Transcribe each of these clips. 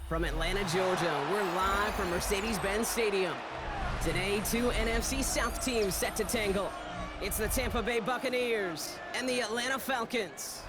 From Atlanta, Georgia, we're live from Mercedes-Benz Stadium. Today, two NFC South teams set to tangle. It's the Tampa Bay Buccaneers and the Atlanta Falcons.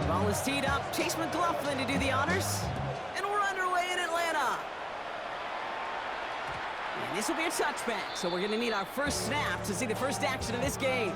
Ball is teed up. Chase McLaughlin to do the honors. And we're underway in Atlanta. And this will be a touchback, so we're going to need our first snap to see the first action of this game.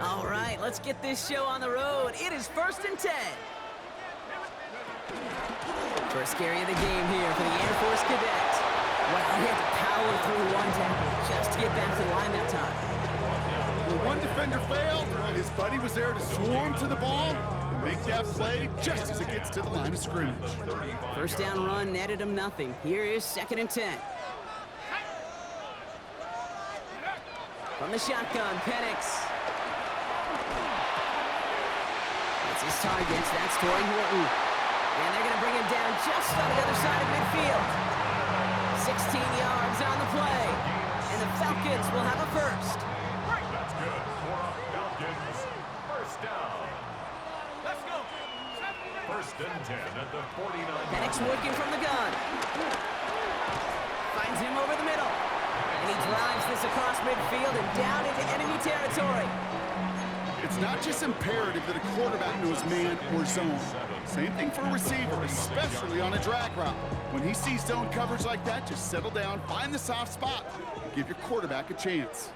All right, let's get this show on the road. It is 1st and 10. First carry of the game here for the Air Force Cadets. Well, he had to power through one tackle just to get back to the line that time. When one defender failed, his buddy was there to swarm to the ball and make that play just as it gets to the line of scrimmage. First down run netted him nothing. Here is 2nd and 10. From the shotgun, Penix. That's his targets. That's Torrey Horton. And they're going to bring him down just on the other side of midfield. 16 yards on the play. And the Falcons will have a first. That's good for Falcons. First down. Let's go. 1st and 10 at the 49. Penix working from the gun. Finds him over the middle. And he drives this across midfield and down into enemy territory. It's not just imperative that a quarterback knows man or zone. Same thing for a receiver, especially on a drag route. When he sees zone coverage like that, just settle down, find the soft spot, and give your quarterback a chance.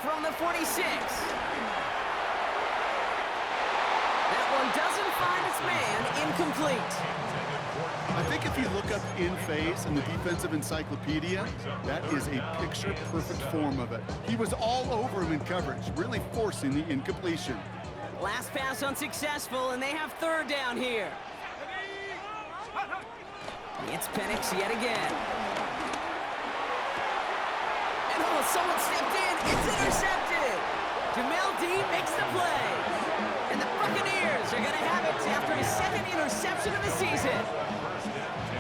From the 46. That one doesn't find its man. Incomplete. I think if you look up in phase in the defensive encyclopedia, that is a picture-perfect form of it. He was all over him in coverage, really forcing the incompletion. Last pass unsuccessful, and they have 3rd down here. It's Penix yet again. And oh, someone stepped in. It's intercepted. Jamel Dean makes the play. And the Buccaneers are going to have it after his 2nd interception of the season.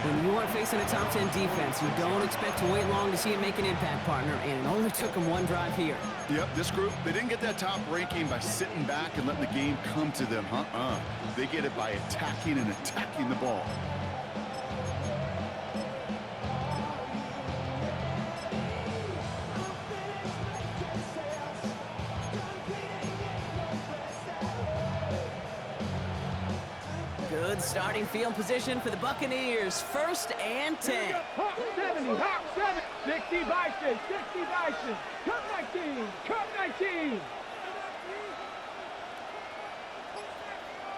When you are facing a top 10 defense, you don't expect to wait long to see it make an impact, partner, and it only took him one drive here. Yep, this group, they didn't get that top ranking by sitting back and letting the game come to them. They get it by attacking and attacking the ball. Good starting field position for the Buccaneers. 1st and 10. Hawk 70, Hawk 7, 60 Bison, 60 Bison, Cup 19, Cup 19.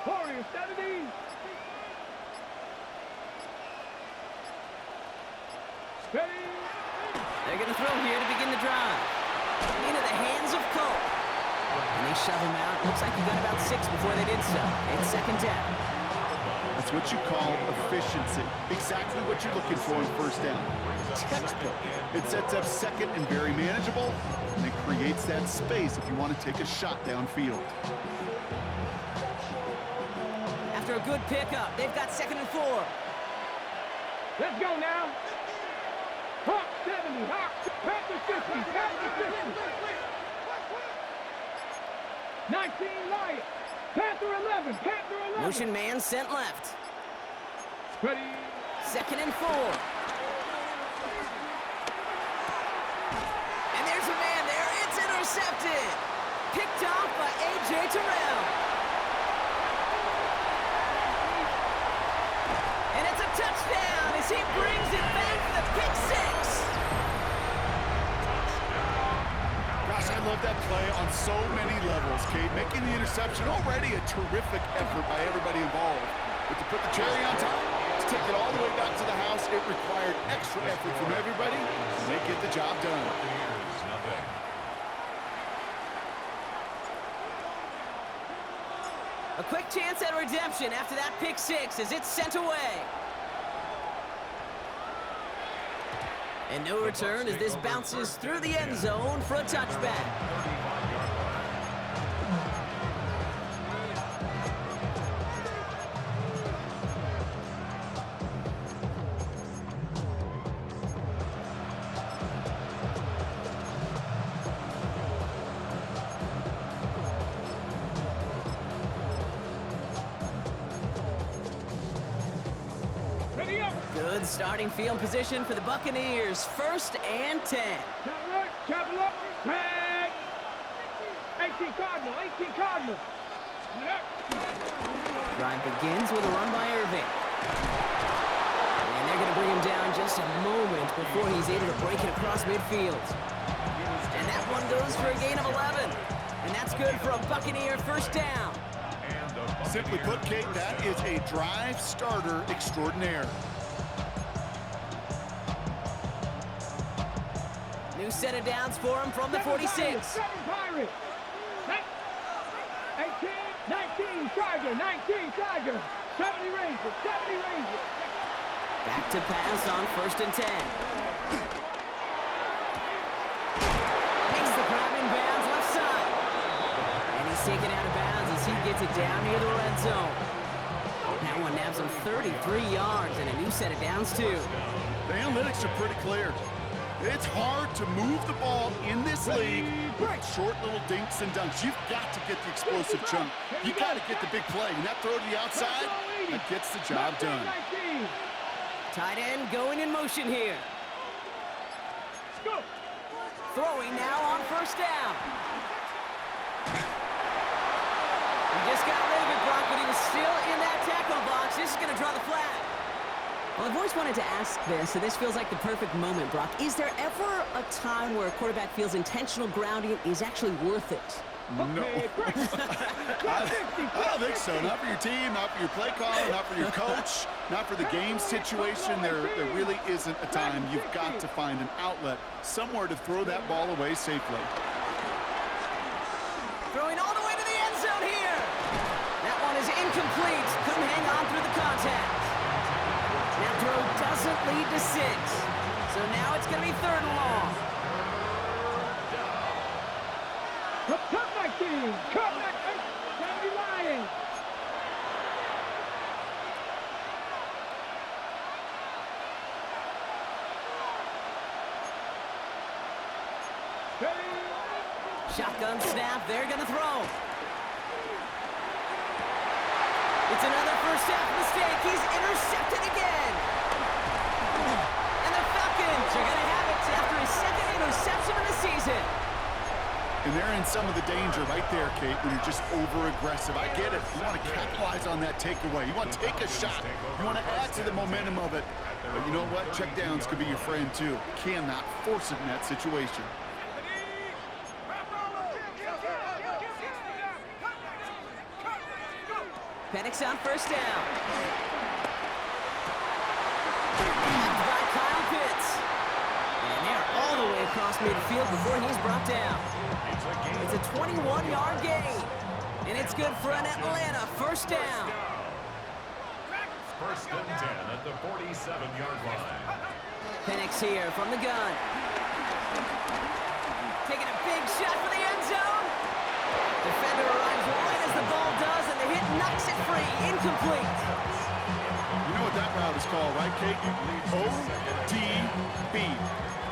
Warriors 70. Ready. They're going to throw here to begin the drive. Into the hands of Cole. And they shove him out. Looks like he got about 6 before they did so. It's 2nd down. That's what you call efficiency. Exactly what you're looking for in 1st down. Textbook. It sets up 2nd and very manageable, and it creates that space if you want to take a shot downfield. After a good pickup, they've got 2nd and 4. Let's go now. Hawk 70, Hawk, Panther 50, Panther 50. 19 Lions, Panther 11, Panther 11. Motion man sent left. Ready. 2nd and 4. And there's a man there. It's intercepted. picked off by A.J. Terrell. And it's a touchdown as he brings it back for the pick six. Gosh, I love that play on so many levels, Kate. Making the interception already a terrific effort by everybody involved. But to put the cherry on top, to take it all the way back to the house, it required extra effort from everybody, and they get the job done. A quick chance at redemption after that pick six as it's sent away. And no return as this bounces through the end zone for a touchback. Good starting field position for the Buccaneers. 1st and 10. Travel up, tag. 18 Cardinal, 18 Cardinal. Drive begins with a run by Irving. And they're going to bring him down just a moment before he's able to break it across midfield. And that one goes for a gain of 11. And that's good for a Buccaneer 1st down. Simply put, Kate, that is a drive starter extraordinaire. New set of downs for him from the 46. 7 Pirates. 18, 19 Tiger, 19 Tiger. 70 Rangers, 70 Rangers. Back to pass on 1st and 10. Makes the grab in bounds left side. And he's taken out of bounds as he gets it down near the red zone. That one nabs him 33 yards and a new set of downs too. The analytics are pretty clear. It's hard to move the ball in this league with short little dinks and dunks. You've got to get the explosive chunk. You got to get the big play. And that throw to the outside, that gets the job done. Tight end going in motion here. Throwing now on 1st down. He just got rid of it, Brock, but he was still in that tackle box. This is going to draw the flag. Well, I've always wanted to ask this, so this feels like the perfect moment, Brock. Is there ever a time where a quarterback feels intentional grounding is actually worth it? No. I don't think so. Not for your team, not for your play caller, not for your coach, not for the game situation. There really isn't a time. You've got to find an outlet, somewhere to throw that ball away safely. Throwing all the way to the end zone here. That one is incomplete. Couldn't hang on through the contact. That throw doesn't lead to 6. So now it's going to be 3rd and long. Come back, team. Come back. 70 Lions. Shotgun snap. They're going to throw. It's another 1st half mistake. He's intercepted again. And the Falcons are going to have it after his 2nd interception of the season. And they're in some of the danger right there, Kate, when you're just over-aggressive. I get it. You want to capitalize on that takeaway. You want to take a shot. You want to add to the momentum of it. But you know what? Checkdowns could be your friend, too. Cannot force it in that situation. Penix on 1st down. By Kyle Pitts. And they're all the way across midfield before he's brought down. It's a 21-yard gain. And it's good for an Atlanta 1st down. 1st and 10 at the 47-yard line. Penix here from the gun. Taking a big shot for the end zone. Defender arrives right as the ball does, and the hit knocks it free. Incomplete. You know what that route is called, right, Kate? ODB.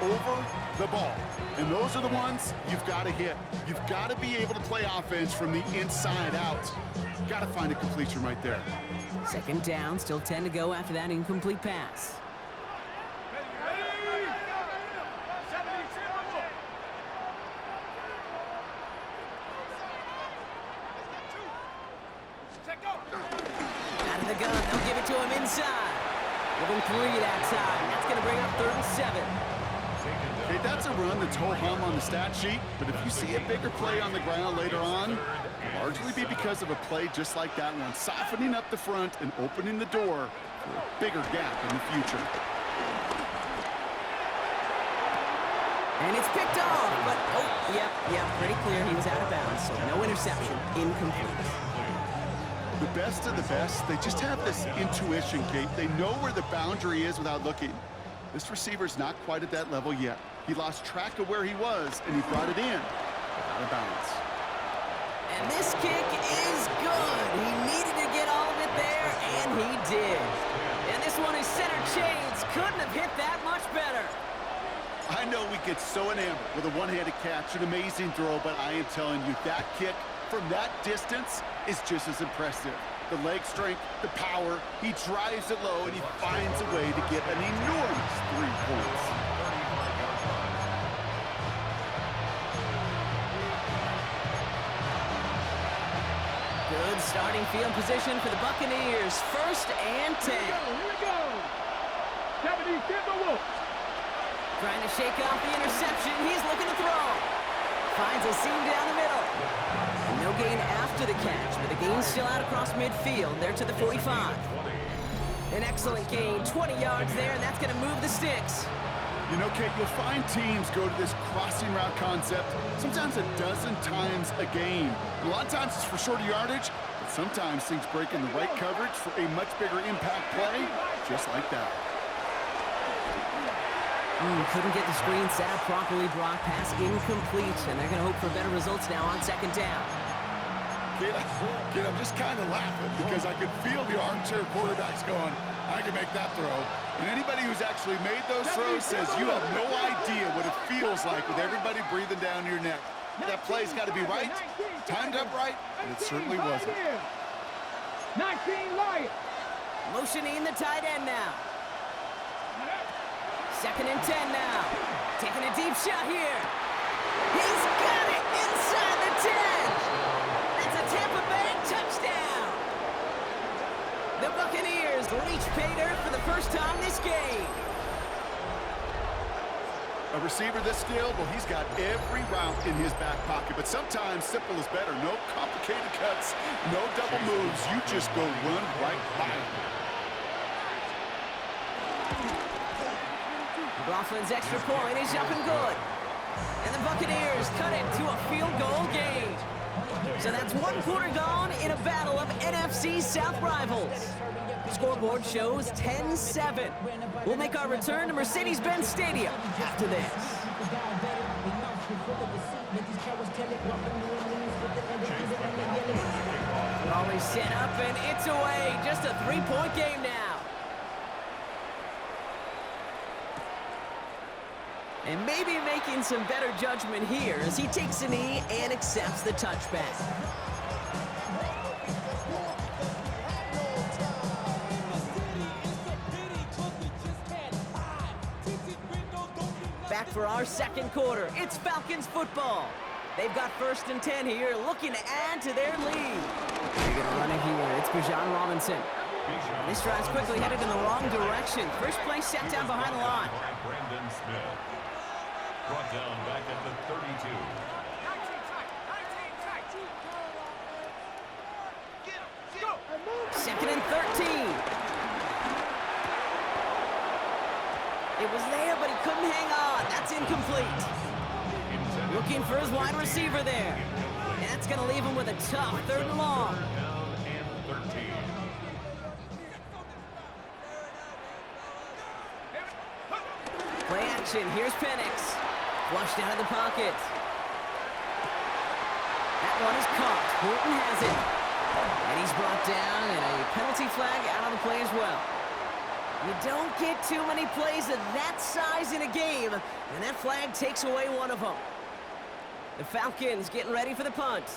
Over the ball. And those are the ones you've got to hit. You've got to be able to play offense from the inside out. Got to find a completion right there. 2nd down, still 10 to go after that incomplete pass. In the gun, they'll give it to him inside. Give him 3 that time. That's going to bring up 3rd and 7. Okay, that's a run that's ho-hum on the stat sheet, but if you see a bigger play on the ground later on, it'll largely be because of a play just like that one, softening up the front and opening the door for a bigger gap in the future. And it's picked off, but, yep, pretty clear he was out of bounds, so no interception, incomplete. The best of the best, they just have this intuition, Kate. They know where the boundary is without looking. This receiver's not quite at that level yet. He lost track of where he was, and he brought it in out of bounds. And this kick is good. He needed to get all of it there, and he did. And this one is center chains. Couldn't have hit that much better. I know we get so enamored with a one-handed catch, an amazing throw, but I am telling you, that kick from that distance is just as impressive. The leg strength, the power, he drives it low, and he finds a way to get an enormous 3 points. Good starting field position for the Buccaneers. 1st and 10. Here we go. 70 Timberwolves. Trying to shake off the interception. He's looking to throw. Finds a seam down the middle. And no gain after the catch, but the gain's still out across midfield. They're to the 45. An excellent gain, 20 yards there, and that's going to move the sticks. You know, Kate, you'll find teams go to this crossing route concept sometimes a dozen times a game. And a lot of times it's for shorter yardage, but sometimes things break in the right coverage for a much bigger impact play, just like that. Couldn't get the screen set up properly. Brock pass incomplete, and they're going to hope for better results now on 2nd down. Kid, I'm just kind of laughing because I could feel the armchair quarterbacks going, I can make that throw. And anybody who's actually made those throws says you have no idea what it feels like with everybody breathing down your neck. That play's got to be right, timed up right, and it certainly wasn't. 19 Lions. Motioning the tight end now. 2nd and 10 now. Taking a deep shot here. He's got it inside the 10. That's a Tampa Bay touchdown. The Buccaneers reach pay dirt for the first time this game. A receiver this skilled, well, he's got every route in his back pocket, but sometimes simple is better. No complicated cuts, no double moves. You just go run right by him. Laughlin's extra point is up and good. And the Buccaneers cut it to a field goal game. So that's 1 quarter gone in a battle of NFC South rivals. Scoreboard shows 10-7. We'll make our return to Mercedes-Benz Stadium after this. Ball is set up and it's away. Just a 3-point game now. And maybe making some better judgment here as he takes a knee and accepts the touchback. Back for our 2nd quarter. It's Falcons football. They've got 1st and 10 here, looking to add to their lead. They're going to run it here. It's Bijan Robinson. This drive's quickly headed in the wrong direction. First play set down behind the line. Brandon Smith. Brought down back at the 32. 2nd and 13. It was there, but he couldn't hang on. That's incomplete. Looking for his wide receiver there. And that's going to leave him with a tough 3rd and long. Down and 13. Play action. Here's Penix. Flushed out of the pocket. That one is caught. Horton has it. And he's brought down, and a penalty flag out on the play as well. You don't get too many plays of that size in a game, and that flag takes away one of them. The Falcons getting ready for the punt.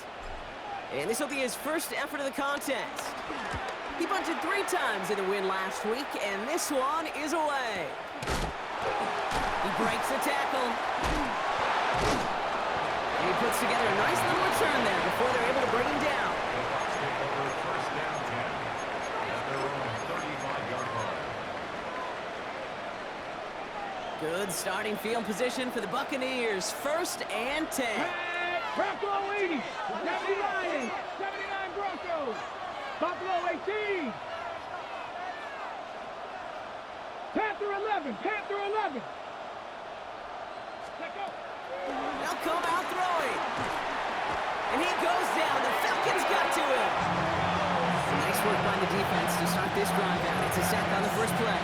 And this will be his first effort of the contest. He punted 3 times in the win last week, and this one is away. He breaks the tackle. And he puts together a nice little return there before they're able to bring him down. First down 10 at their Good starting field position for the Buccaneers. 1st and 10. Buffalo 80, 79, 79 Broncos. Buffalo 18. Panther 11, Panther 11. Let go. They'll come out throwing. And he goes down. The Falcons got to him. Nice work by the defense to start this drive out. It's a sack on the first play.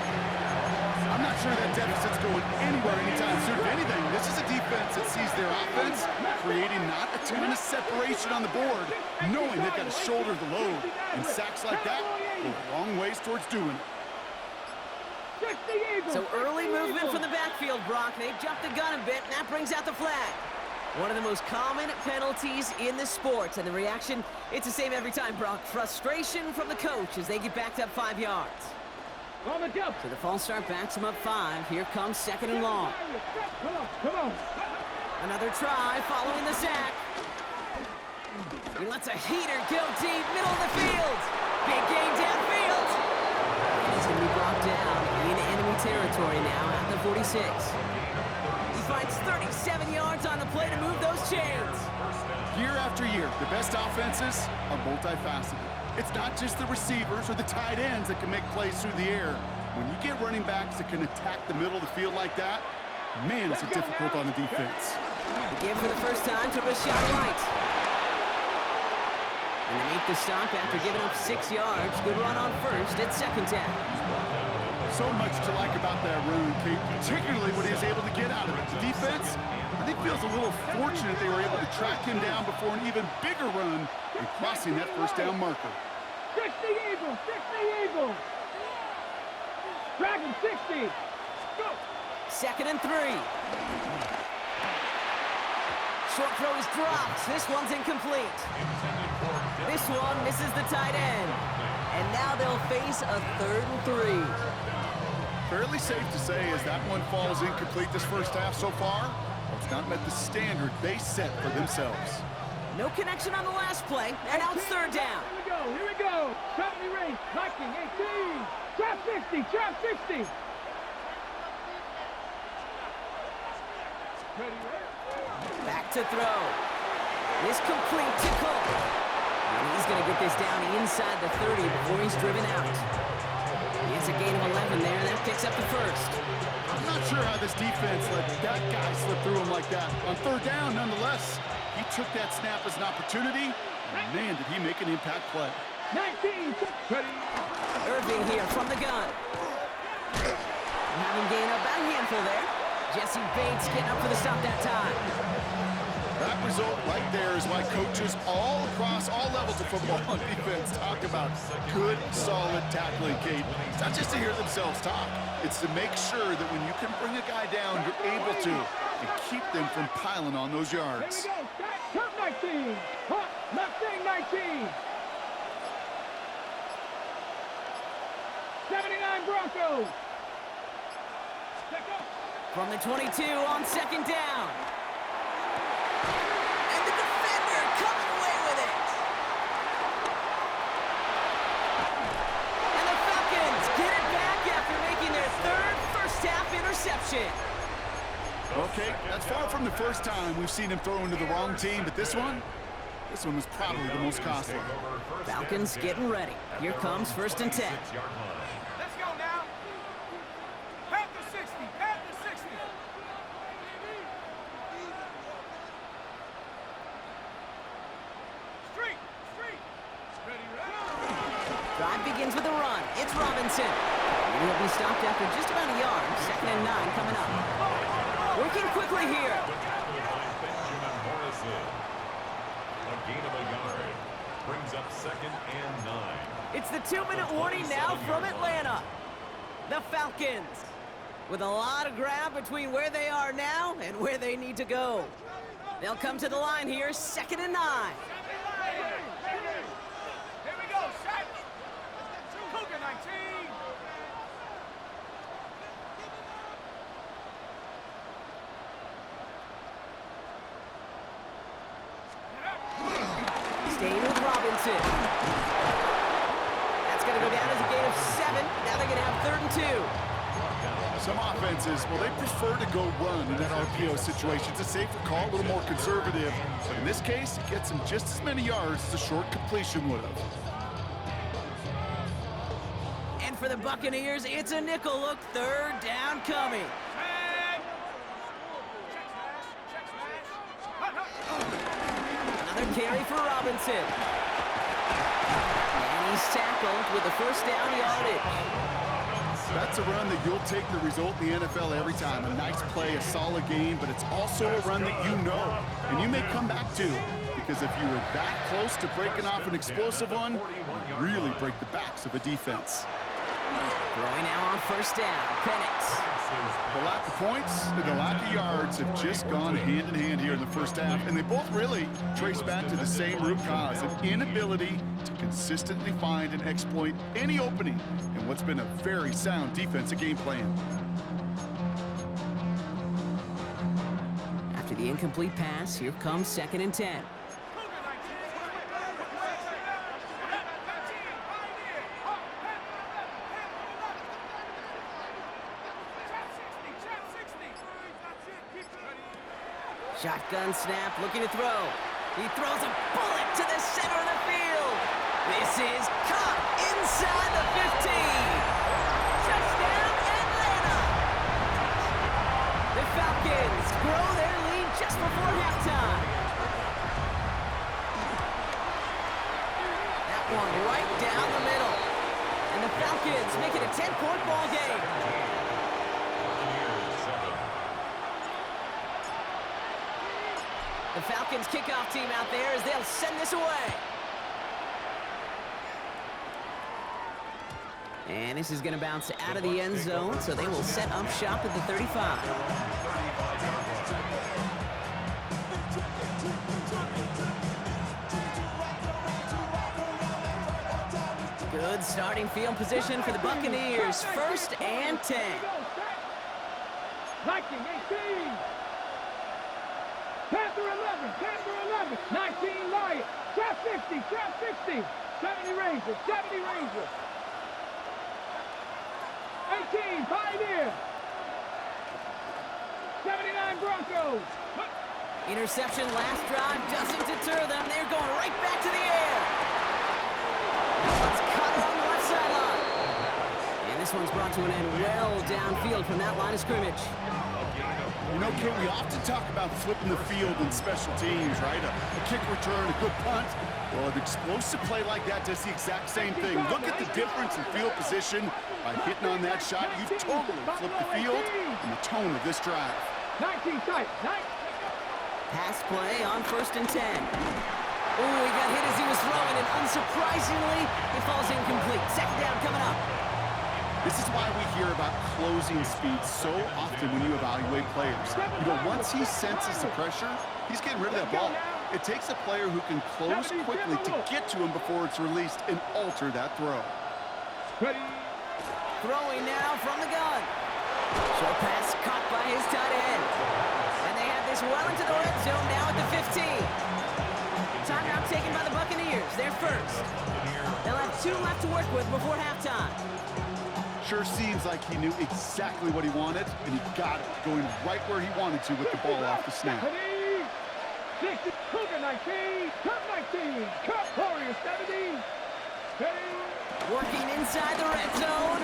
I'm not sure that deficit's going anywhere anytime soon. If anything, this is a defense that sees their offense creating not a ton of separation on the board, knowing they've got to shoulder the load. And sacks like that go a long ways towards doing it. So early movement from the backfield, Brock. They jumped the gun a bit, and that brings out the flag. One of the most common penalties in the sport. And the reaction, it's the same every time, Brock. Frustration from the coach as they get backed up 5 yards. On the jump. So the false start backs them up 5. Here comes 2nd and long. Come on. Another try following the sack. He lets a heater go deep, middle of the field. Big gain downfield. And he's going to be brought down in enemy territory now at the 46. He finds 37 yards on the play to move those chains. Year after year, the best offenses are multifaceted. It's not just the receivers or the tight ends that can make plays through the air. When you get running backs that can attack the middle of the field like that, man, is it difficult on the defense. Again for the first time to Rashad White. And they make the stop after giving up 6 yards. Good run on first at 2nd down. So much to like about that run, Kate, particularly when he was able to get out of it. The defense, I think, feels a little fortunate they were able to track him down before an even bigger run and crossing that first down marker. 60 Eagles, 60 Eagles. Dragon 60. Go. 2nd and 3. Short throw is dropped. This one's incomplete. This one misses the tight end. And now they'll face a 3rd and 3. Fairly safe to say as that one falls incomplete this first half so far, it's not met the standard they set for themselves. No connection on the last play, and now it's 3rd down. Here we go. 70 range, 19, 18. Trap 60, trap 60. Back to throw. This complete to Cook. And he's going to get this down inside the 30 before he's driven out. He has a gain of 11 there, and that picks up the first. I'm not sure how this defense let that guy slip through him like that. On 3rd down, nonetheless, he took that snap as an opportunity, and man, did he make an impact play. 19, ready. Irving here from the gun. Having gained about a handful there. Jesse Bates getting up for the stop that time. That result right there is why coaches all across all levels of football and defense talk about good, solid tackling, Kate. It's not just to hear themselves talk. It's to make sure that when you can bring a guy down, you're able to and keep them from piling on those yards. Here we go. Top 19. Hot, Mustang 19. 79 Broncos. From the 22 on 2nd down. And the defender coming away with it. And the Falcons get it back after making their 3rd first-half interception. Okay, that's far from the first time we've seen him throw into the wrong team, but this one was probably the most costly. Falcons getting ready. Here comes 1st and 10. Let's go now. Panther 60, Panther 60. Street. Ready. Drive begins with a run. It's Robinson. And he'll be stopped after just about a yard. 2nd and 9 coming up. Working quickly here. A gain of a yard brings up 2nd and 9. It's the 2-minute warning now from Atlanta. The Falcons with a lot of ground between where they are now and where they need to go. They'll come to the line here, 2nd and 9. Here we go, set. Cougar 19. Staying with Robinson. That's going to go down as a gain of 7. Now they're going to have 3rd and 2. Some offenses, well, they prefer to go run in that RPO situation. It's a safer call, a little more conservative. But in this case, it gets them just as many yards as a short completion would have. And for the Buccaneers, it's a nickel look. Third down coming. Another carry for Robinson. And he's tackled with the first down yardage. That's a run that you'll take the result in the NFL every time. A nice play, a solid game, but it's also a run that you know and you may come back to. Because if you were that close to breaking off an explosive one, you really break the backs of a defense. Throwing now on first down, Penix. The lack of points and the lack of yards have just gone hand in hand here in the first half, and they both really trace back to the same root cause, an inability to consistently find and exploit any opening in what's been a very sound defensive game plan. After the incomplete pass, here comes 2nd and 10. Shotgun snap, looking to throw. He throws a bullet to the center of the field. This is caught inside the 15. Touchdown, Atlanta. The Falcons grow their lead just before halftime. That one right down the middle. And the Falcons make it a 10-point ball game. The Falcons kickoff team out there as they'll send this away. And this is going to bounce out of the end zone, so they will set up shop at the 35. Good starting field position for the Buccaneers. 1st and 10. Viking 18. Panther 11, Panther 11, 19 Lions, trap 50, trap 60, 70 Rangers, 70 Rangers, 18 Pioneer, 79 Broncos. Interception last drive doesn't deter them. They're going right back to the air. Let's cut on the left sideline. And this one's brought to an end well downfield from that line of scrimmage. You know, Kate, we often talk about flipping the field in special teams, right? A kick return, a good punt. Well, an explosive play like that does the exact same thing. Look at the difference in field position. By hitting on that shot, you've totally flipped the field and the tone of this drive. 19 tight, 9. Pass play on 1st and 10. Oh, he got hit as he was throwing, and unsurprisingly, it falls incomplete. 2nd down coming up. This is why we hear about closing speed so often when you evaluate players. You know, once he senses the pressure, he's getting rid of that ball. It takes a player who can close quickly to get to him before it's released and alter that throw. Ready. Throwing now from the gun. Short pass caught by his tight end. And they have this well into the red zone now at the 15. Timeout taken by the Buccaneers. They're first. They'll have 2 left to work with before halftime. Sure seems like he knew exactly what he wanted, and he got it, going right where he wanted to with the ball off the snap. 60, Cougar 19, Cup 19, Cup Warrior 70. Working inside the red zone.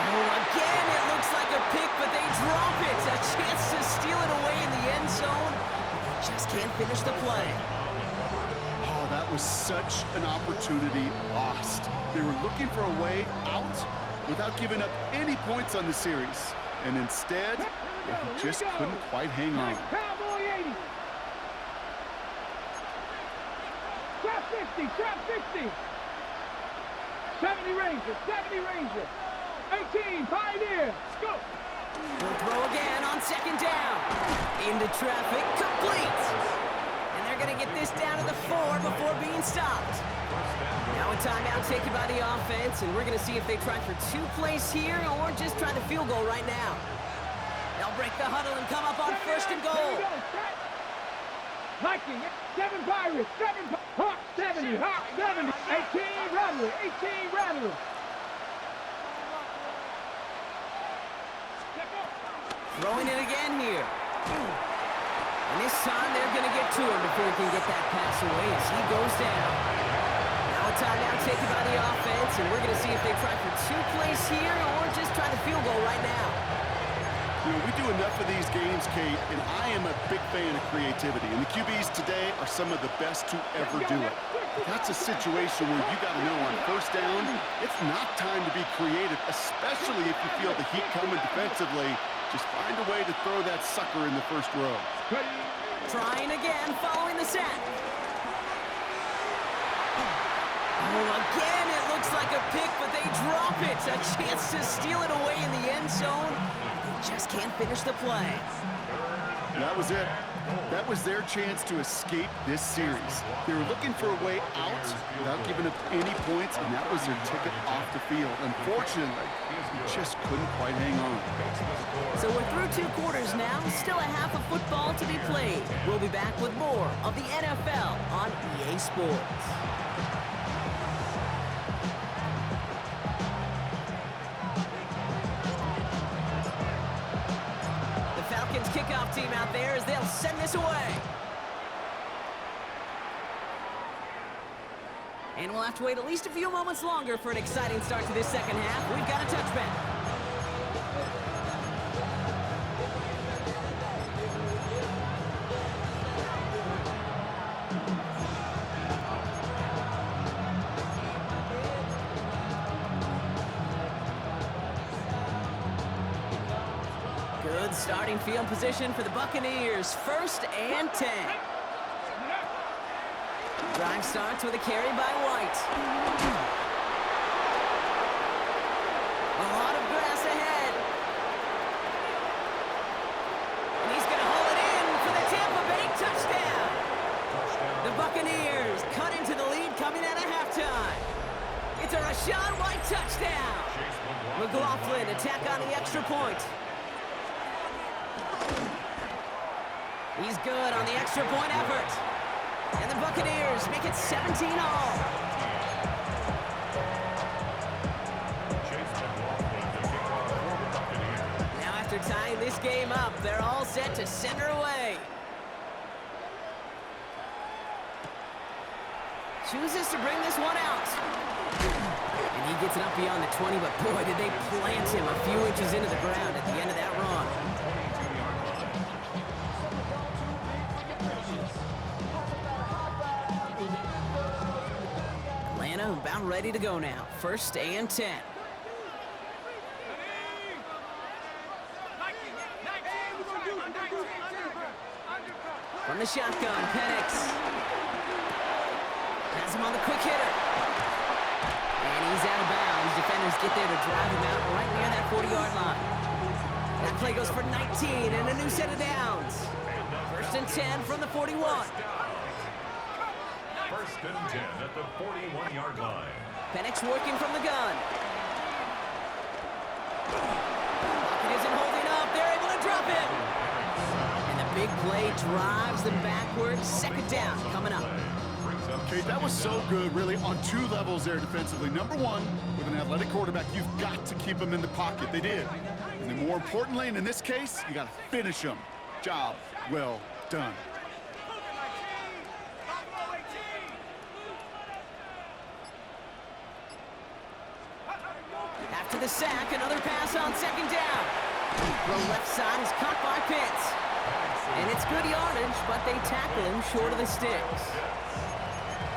Oh, again, it looks like a pick, but they drop it. A chance to steal it away in the end zone. But they just can't finish the play. Oh, that was such an opportunity lost. They were looking for a way out without giving up any points on the series. And instead, he just couldn't quite hang on. Cowboy 80. Trap 50, trap 60. 70 Rangers, 70 Rangers. 18, Pioneer. Go. They'll throw again on 2nd down. Into traffic, complete. And they're going to get this down to the 4 before being stopped. Now a timeout taken by the offense, and we're going to see if they try for 2 plays here or just try the field goal right now. They'll break the huddle and come up on 1st and goal. Viking, 7 Pirates, 7 Hawk 70, Hawk 70, 18 Rattler, 18 Rattler. Throwing it again here. And this time they're going to get to him before he can get that pass away as he goes down. Now a timeout taken by the offense, and we're going to see if they try for 2 plays here or just try the field goal right now. You know, we do enough of these games, Kate, and I am a big fan of creativity. And the QBs today are some of the best to ever do it. That's a situation where you got to know on first down, it's not time to be creative, especially if you feel the heat coming defensively. Just find a way to throw that sucker in the first row. Trying again, following the sack. Oh, again, it looks like a pick, but they drop it. A chance to steal it away in the end zone. They just can't finish the play. That was it. That was their chance to escape this series. They were looking for a way out without giving up any points, and that was their ticket off the field. Unfortunately, they just couldn't quite hang on. So we're through 2 quarters now, still a half of football to be played. We'll be back with more of the NFL on EA Sports. Kickoff team out there as they'll send this away. And we'll have to wait at least a few moments longer for an exciting start to this second half. We've got a touchback. Good starting field position for the Buccaneers. 1st and 10. Drive starts with a carry by White. A lot of grass ahead. And he's going to haul it in for the Tampa Bay touchdown. The Buccaneers cut into the lead coming out of halftime. It's a Rachaad White touchdown. McLaughlin attack on the extra point. He's good on the extra point effort. And the Buccaneers make it 17 all. Now after tying this game up, they're all set to send her away. Chooses to bring this one out. And he gets it up beyond the 20, but boy, did they plant him a few inches into the ground at the end of that run. About ready to go now. 1st and 10. From the shotgun, Penix. Has him on the quick hitter. And he's out of bounds. Defenders get there to drive him out right near that 40-yard line. That play goes for 19 and a new set of downs. 1st and 10 from the 41. 1st and 10 at the 41-yard line. Penix working from the gun. Pocket isn't holding up. They're able to drop him. And the big play drives them backwards. 2nd down coming up. Okay, that was so good, really, on 2 levels there defensively. Number 1, with an athletic quarterback, you've got to keep him in the pocket. They did. And then more importantly, and in this case, you got to finish him. Job well done. After the sack, another pass on 2nd down. The left side is caught by Pitts. And it's good yardage, but they tackle him short of the sticks.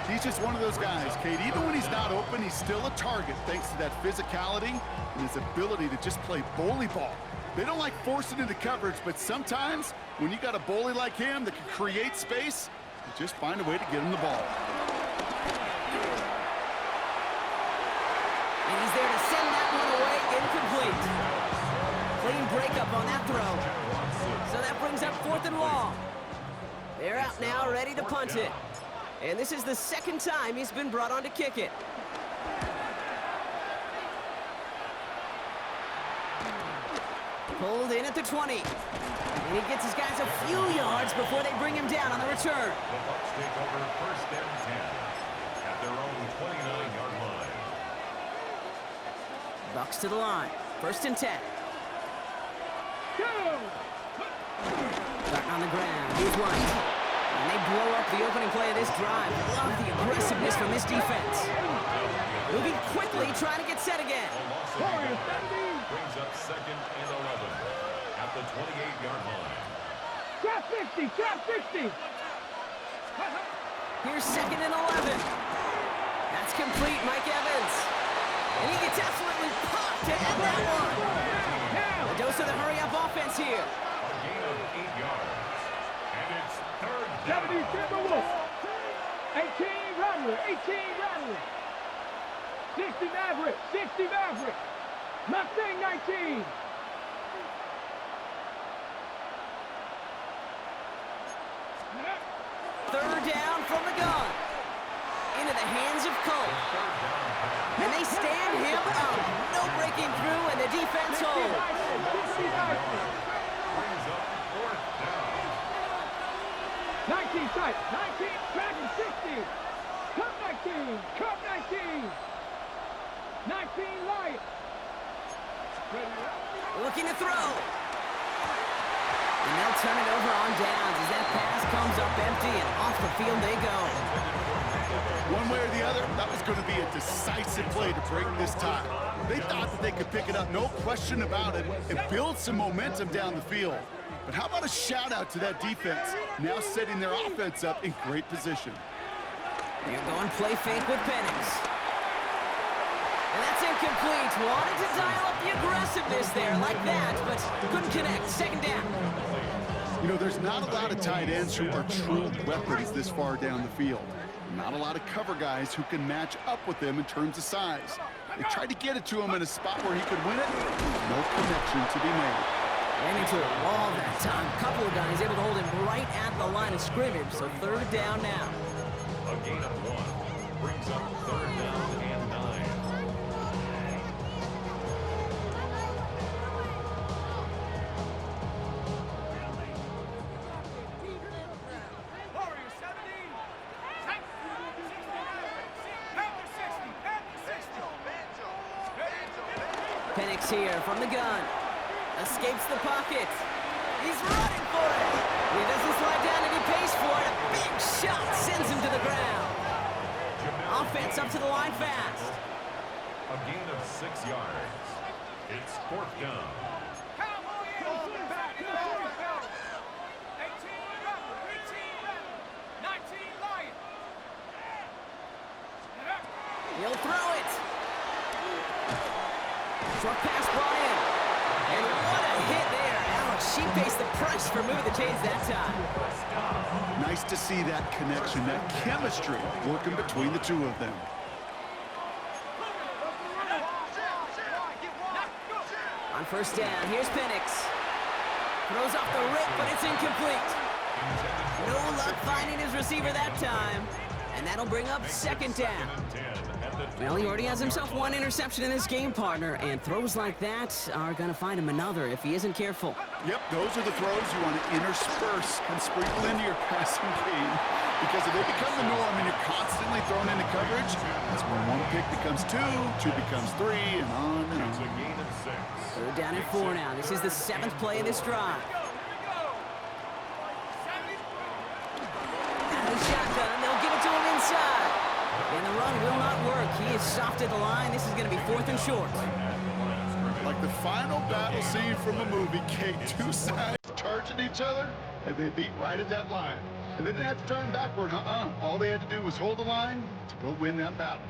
He's just one of those guys, Kate. Even when he's not open, he's still a target thanks to that physicality and his ability to just play bully ball. They don't like forcing into coverage, but sometimes when you got a bully like him that can create space, you just find a way to get him the ball. And he's there to send that one away incomplete. Clean breakup on that throw. So that brings up 4th and long. They're out now, ready to punt it. And this is the 2nd time he's been brought on to kick it. Pulled in at the 20. And he gets his guys a few yards before they bring him down on the return. The Bucs take over 1st and 10 at their own 29-yard line. Bucs to the line. 1st and 10. Starting on the ground. Here's White. And they blow up the opening play of this drive. Love the aggressiveness from this defense. Moving quickly, trying to get set again. Brings up 2nd and 11 at the 28-yard line. Trap 60, trap 60. Here's 2nd and 11. That's complete, Mike Evans. And he gets absolutely popped to end that one. A dose of the hurry-up offense here. A gain of 8 yards. And it's 3rd 70 down. Timberwolves. 18 Rattler, 18 Rattler. 60 Maverick, 60 Maverick. Mustang 19. Third down from the gun. Into the hands of Cole. And they stand him up. No breaking through, and the defense holds. Brings up 4th down. 19 tight, 19, tracking 60. Cup 19, Cup 19. 19 Lion. Looking to throw. And they'll turn it over on downs as that pass comes up empty, and off the field they go. One way or the other, that was going to be a decisive play to break this tie. They thought that they could pick it up, no question about it, and build some momentum down the field. But how about a shout-out to that defense, now setting their offense up in great position. You're going play fake with Penix. And that's incomplete. Wanted to dial up the aggressiveness there like that, but couldn't connect. 2nd down. You know, there's not a lot of tight ends who are true weapons this far down the field. Not a lot of cover guys who can match up with them in terms of size. They tried to get it to him in a spot where he could win it. No connection to be made. Ran into a wall that time. A couple of guys able to hold him right at the line of scrimmage, so 3rd down now. A gain of 1 brings up 3rd down and 9. Penix here from the gun. Escapes the pocket. He's running for it. He doesn't slide down and he pays for it. A big shot sends him to the ground. Offense up to the line fast. A gain of 6 yards. It's 4th down. He'll throw it. Short pass brought in. And what a hit there. Alex, she faced the press for moving the chains that time. Nice to see that connection, that chemistry working between the two of them. On 1st down, here's Penix. Throws off the rip, but it's incomplete. No luck finding his receiver that time. And that'll bring up 2nd down. Well, he already has himself 1 interception in this game, partner, and throws like that are going to find him another if he isn't careful. Yep, those are the throws you want to intersperse and sprinkle into your passing game. Because if they become the norm and you're constantly thrown into coverage, that's when 1 pick becomes 2, 2 becomes 3, and on and It's a on. gain of 6. 3rd down and 4 now. This is the 7th play of this drive. Out of the shotgun, they'll give it to him inside. And the run will not work. He is soft at the line. This is going to be 4th and short. Like the final battle scene from a movie, Kate, 2 sides charging each other, and they beat right at that line. And then they had to turn backward. All they had to do was hold the line to go win that battle.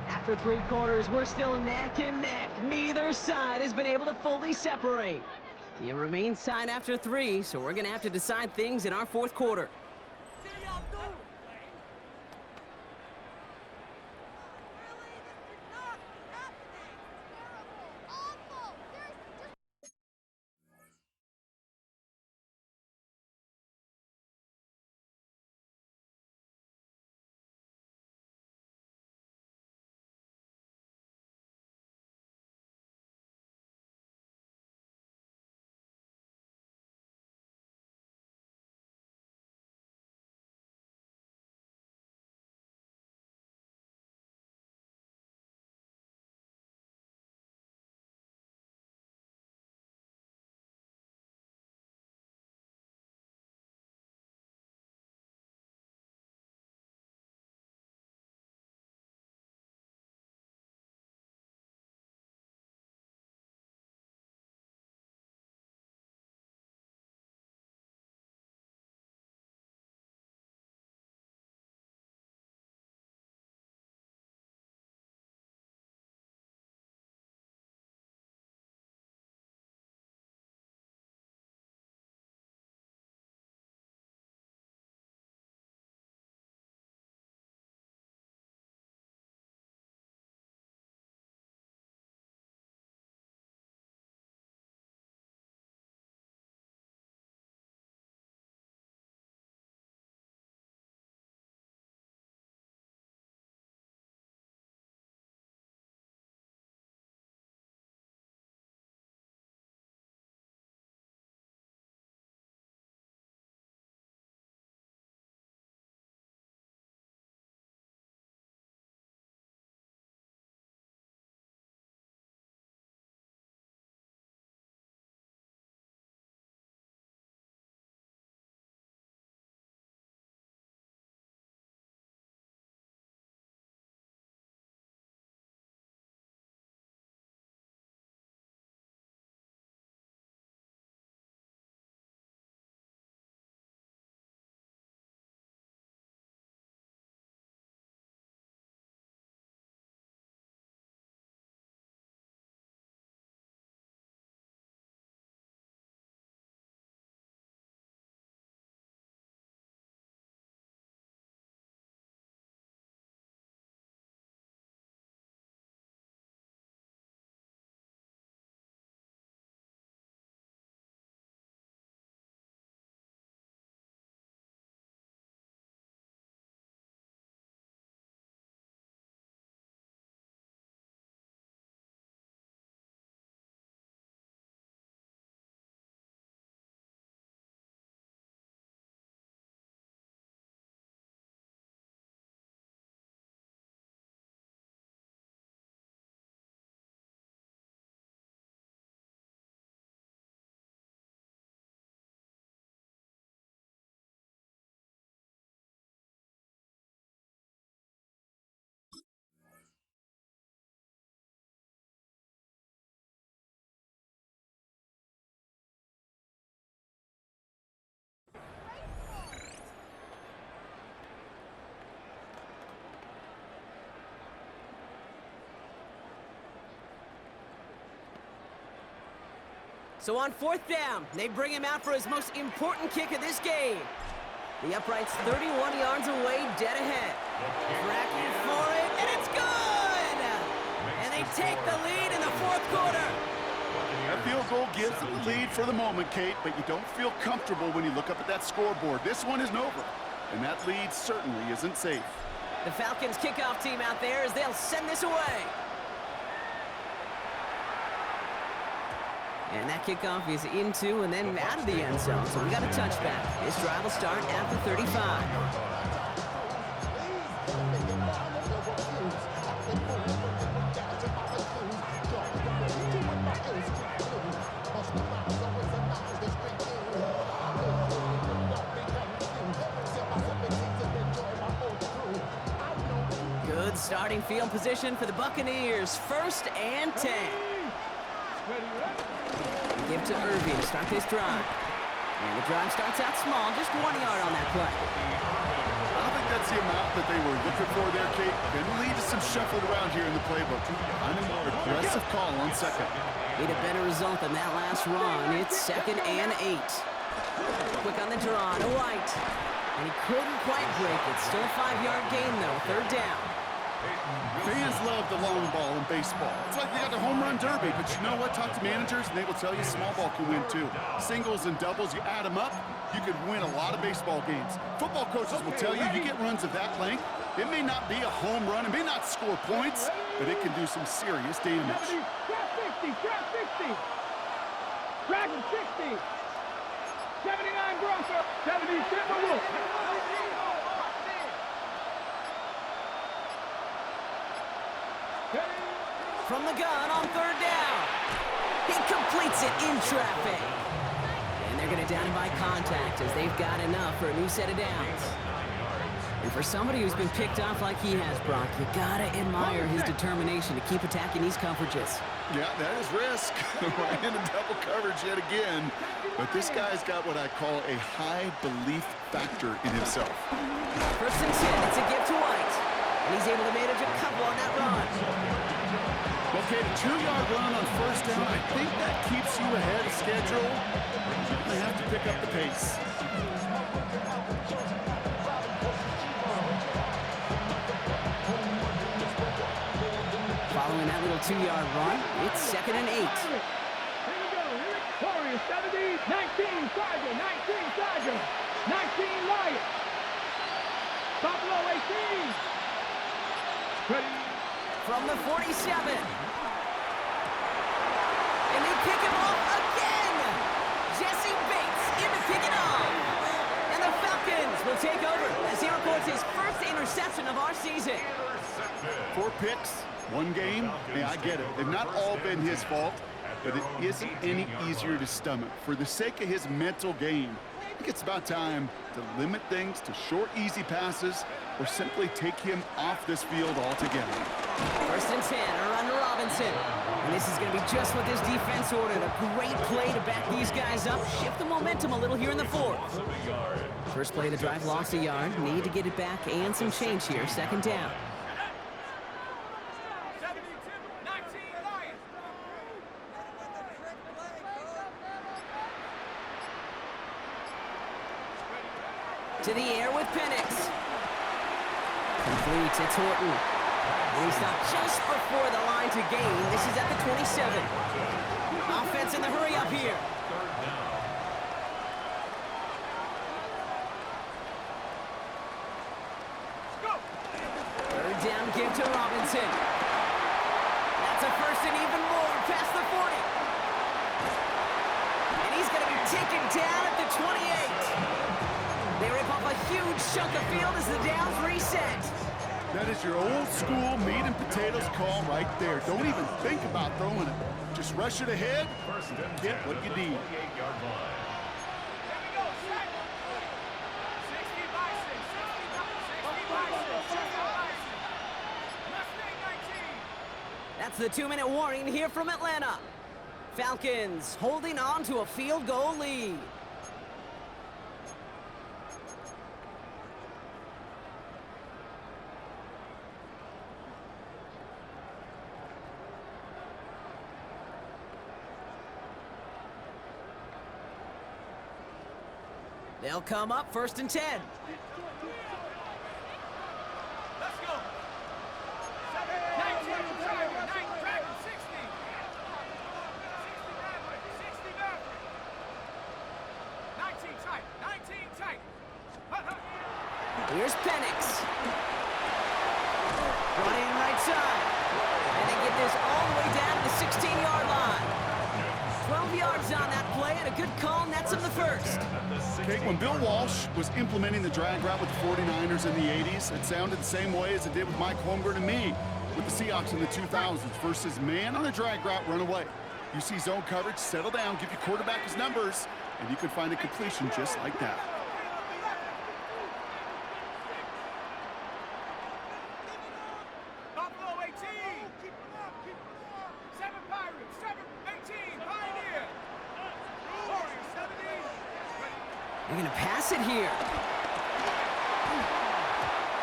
After 3 quarters, we're still neck and neck. Neither side has been able to fully separate. It remains tied after 3, so we're going to have to decide things in our 4th quarter. So on 4th down, they bring him out for his most important kick of this game. The upright's 31 yards away, dead ahead. Tracking for it, and it's good! And they take the lead in the 4th quarter. That field goal gives them the lead for the moment, Kate, but you don't feel comfortable when you look up at that scoreboard. This one isn't over, and that lead certainly isn't safe. The Falcons kickoff team out there as they'll send this away. And that kickoff is into and then out of the end zone, so we got a touchback. This drive will start at the 35. Good starting field position for the Buccaneers. 1st and 10. Give to Irving to start this drive. And the drive starts out small, just 1 yard on that play. I don't think that's the amount that they were looking for there, Kate. Then lead to some shuffling around here in the playbook. I'm a more aggressive call on 2nd. Need a better result than that last run. It's 2nd and 8. Quick on the draw to White. And he couldn't quite break it. Still a 5-yard gain, though. 3rd down. Fans love the long ball in baseball. It's like they got the home run derby, but you know what? Talk to managers, and they will tell you small ball can win too. Singles and doubles, you add them up, you could win a lot of baseball games. Football coaches will tell you, you get runs of that length, it may not be a home run, it may not score points, but it can do some serious damage. 70, trap 60, trap 60. Trap 60. 79 Bronco, 70 Timberwolves. From the gun on 3rd down. He completes it in traffic. And they're going to down him by contact as they've got enough for a new set of downs. And for somebody who's been picked off like he has, Brock, you got to admire his determination to keep attacking these coverages. Yeah, that is risk. We're in a double coverage yet again. But this guy's got what I call a high belief factor in himself. 1st and 10, it's a give to White. And he's able to manage a couple on that run. Okay, the 2-yard run on 1st down, I think that keeps you ahead of schedule. They have to pick up the pace. Following that little 2-yard run, it's 2nd and 8. Here we go. Warriors 70, 19 Charger, 19 Charger, 19 Lions. Buffalo 18. Ready. From the 47. And they pick him off again. Jesse Bates in to pick it off. And the Falcons will take over as he records his 1st interception of our season. 4 picks, 1 game. Yeah, I get it. They've not all been his fault, but it isn't any easier to stomach. For the sake of his mental game, I think it's about time to limit things to short, easy passes or simply take him off this field altogether. 1st and 10, are under Robinson. And this is going to be just what this defense ordered. A great play to back these guys up, shift the momentum a little here in the 4th. First play of the drive, lost a yard. Need to get it back and some change here. 2nd down. To the air with Penix. Complete, it's Horton. And he stopped just before the line to gain. This is at the 27. Offense in the hurry up here. Third down, give to Robinson. That's a 1st and even more past the 40. And he's going to be taken down at the 28. They rip off a huge chunk of field as the downs reset. That is your old school meat and potatoes call right there. Don't even think about throwing it. Just rush it ahead and get what you need. That's the 2-minute warning here from Atlanta. Falcons holding on to a field goal lead. They'll come up 1st and 10. Let's go. 19, Tiger, 9, Dragon, 60. 60 Maverick. 19 tight, 19 tight. Here's Penix. Running right side. And they get this all the way down to the 16-yard line. 12 yards on that play, and a good call nets him the first. Okay, when Bill Walsh was implementing the drag route with the 49ers in the 80s, it sounded the same way as it did with Mike Holmgren and me with the Seahawks in the 2000s versus man on a drag route, run away. You see zone coverage, settle down, give your quarterback his numbers, and you can find a completion just like that. Buffalo 18. 7 Pirates, 7, 18, Pioneer. Warriors 17. They're going to pass it here.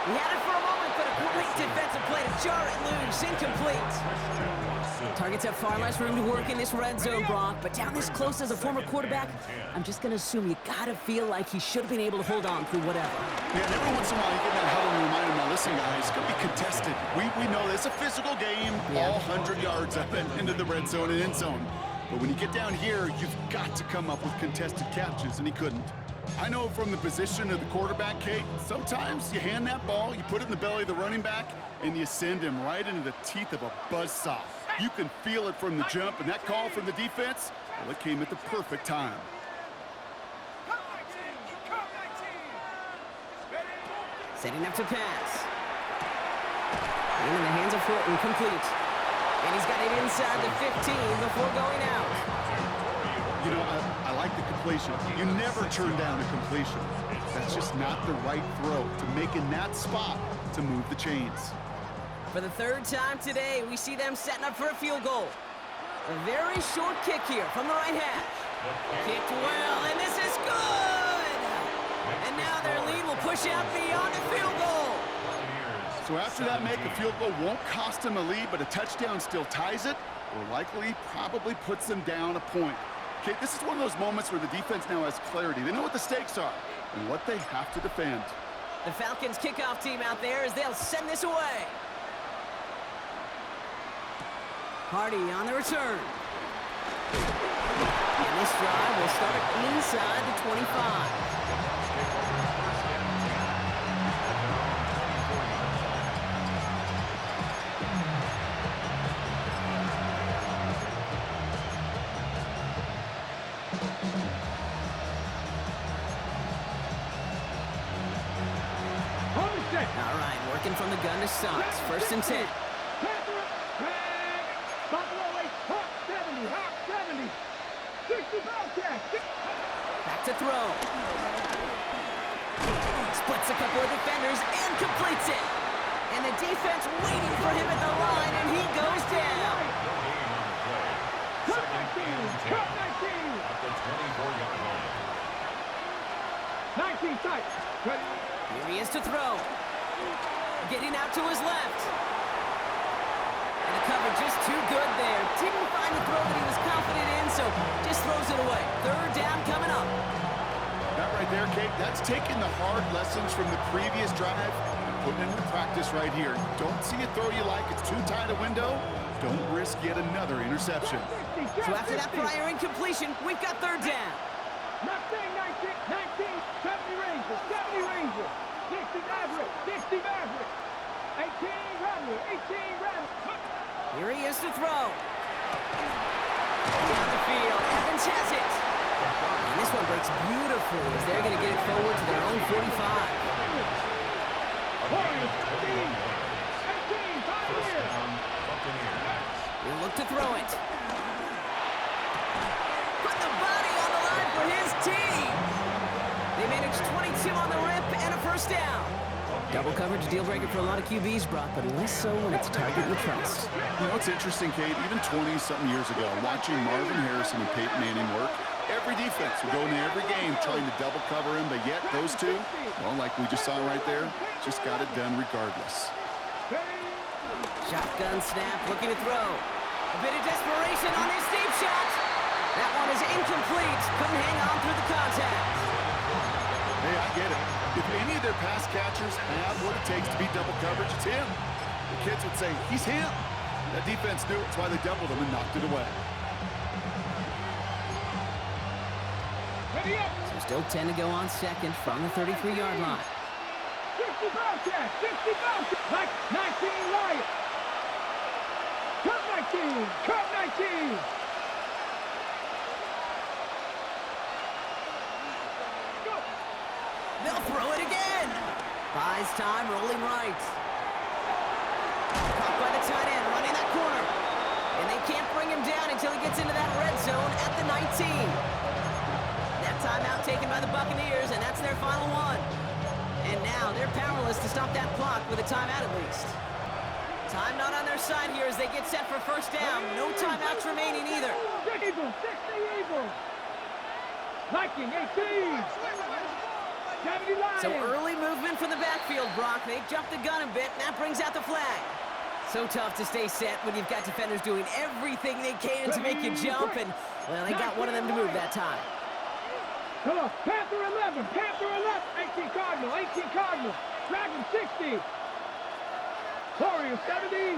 He had it for a moment, but a great defensive play to jar it loose. Incomplete. Targets have far less room to work in this red zone, Brock, but down this close as a former quarterback, I'm just going to assume you got to feel like he should have been able to hold on through whatever. Yeah, and every once in a while you get that huddle and remind him, now listen guys, it's going to be contested. We know it's a physical game, all 100 yards up and into the red zone and end zone. But when you get down here, you've got to come up with contested catches, and he couldn't. I know from the position of the quarterback, Kate, sometimes you hand that ball, you put it in the belly of the running back, and you send him right into the teeth of a buzzsaw. You can feel it from the jump, and that call from the defense, well, it came at the perfect time. Setting up to pass. In the hands of Fulton, complete. And he's got it inside the 15 before going out. You know, I like the completion. You never turn down a completion. That's just not the right throw to make in that spot to move the chains. For the 3rd time today, we see them setting up for a field goal. A very short kick here from the right hash. Kicked well, and this is good! And now their lead will push out beyond the field goal. So after that make, a field goal won't cost them a lead, but a touchdown still ties it, or likely probably puts them down a point. Okay, this is one of those moments where the defense now has clarity. They know what the stakes are and what they have to defend. The Falcons kickoff team out there as they'll send this away. Hardy on the return. And this drive will start inside the 25. All right, working from the gun to Sons. 1st and 10. Buffalo 8, Hawk 70, Hawk 70. 60 Bobcats. Back to throw. Splits a couple of defenders and completes it. And the defense waiting for him at the line, and he goes down. Cut 19, cut 19. At the 24-yard line. 19 tight. Ready. Here he is to throw. Getting out to his left. And the cover just too good there. Didn't find the throw that he was confident in, so just throws it away. 3rd down coming up. That right there, Kate, that's taking the hard lessons from the previous drive and putting it into practice right here. Don't see a throw you like, it's too tight a window. Don't risk yet another interception. So after that prior incompletion, we've got 3rd down. Mustang 19, 70 Rangers, 70 Rangers. 60 Maverick, 60 Maverick. 18 Rattler, 18 Rattler. Here he is to throw. Down the field, Evans has it. And this one breaks beautifully as they're going to get it forward to their own 45. Warriors 13, 18, Pioneer. He'll look to throw it. Put the body on the line for his team. They managed 22 on the rip and a 1st down. Double coverage deal breaker for a lot of QBs, Brock, but less so when it's a target you trust. You know, it's interesting, Kate, even 20-something years ago, watching Marvin Harrison and Peyton Manning work, every defense would go into every game trying to double cover him, but yet those two, well, like we just saw right there, just got it done regardless. Shotgun snap, looking to throw. A bit of desperation on this deep shot. That one is incomplete. Couldn't hang on through the contact. I get it. If any of their pass catchers have what it takes to beat double coverage, it's him. The kids would say, he's him. That defense knew it. That's why they doubled him and knocked it away. Ready up. So still 10 to go on second from the 33-yard line. 60 Bobcats, 60 Bobcats. Like 19 Lions. Cut 19, cut 19. Go. They'll throw it again. Buys time, rolling right. Caught by the tight end, running that corner. And they can't bring him down until he gets into that red zone at the 19. That timeout taken by the Buccaneers, and that's their final one. And now they're powerless to stop that clock with a timeout at least. Time not on their side here as they get set for first down. No timeouts remaining either. Eagles, 60 Eagles. Viking, 18. 70 Lions. So early movement from the backfield, Brock. They jumped the gun a bit, and that brings out the flag. So tough to stay set when you've got defenders doing everything they can to make you jump, and, well, they got one of them to move that time. Come on, Panther 11, Panther 11. 18 Cardinal, 18 Cardinal. Dragon 60. Warriors 70.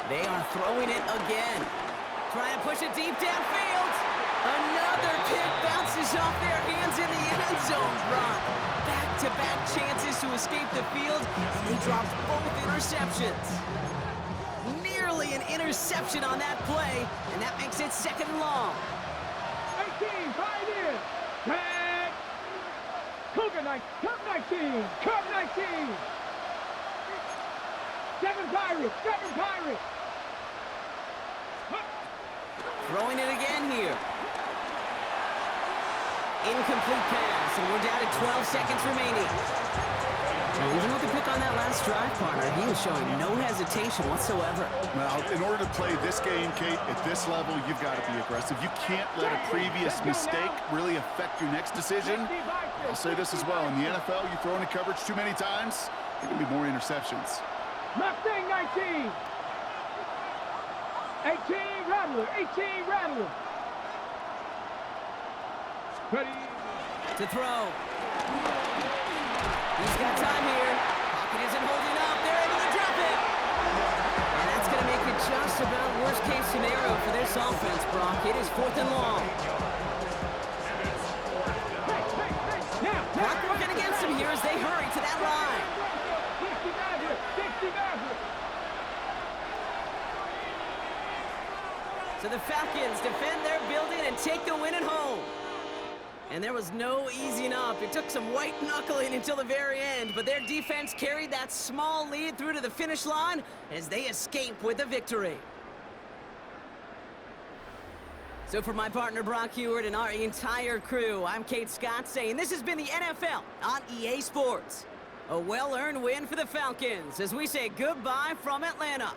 They are throwing it again. Trying to push it deep downfield. Another kick bounces off their hands in the end zone, Brock. Back-to-back chances to escape the field, and they dropped both interceptions. Nearly an interception on that play, and that makes it second and long. 18, Pioneers. Tag. Cougar 19, Cub 19, Cub 19. 7 Pirates, 7 Pirates. Throwing it again here. Incomplete pass, and we're down to 12 seconds remaining. Now, even with the pick on that last drive, partner, he is showing no hesitation whatsoever. Well, in order to play this game, Kate, at this level, you've got to be aggressive. You can't let a previous mistake really affect your next decision. I'll say this as well. In the NFL, you throw into coverage too many times, there can be more interceptions. Mustang 19. 18 Rattler, 18 Rattler. Ready. To throw. He's got time here. Pocket isn't holding up. They're able to drop it. And that's going to make it just about worst-case scenario for this offense, Brock. It is 4th and long. Now. Brock working against him here as they hurry to that line. 60 Maverick, 60 Maverick. So the Falcons defend their building and take the win at home. And there was no easing up. It took some white knuckling until the very end, but their defense carried that small lead through to the finish line as they escape with a victory. So for my partner Brock Heward and our entire crew, I'm Kate Scott saying this has been the NFL on EA Sports. A well-earned win for the Falcons as we say goodbye from Atlanta.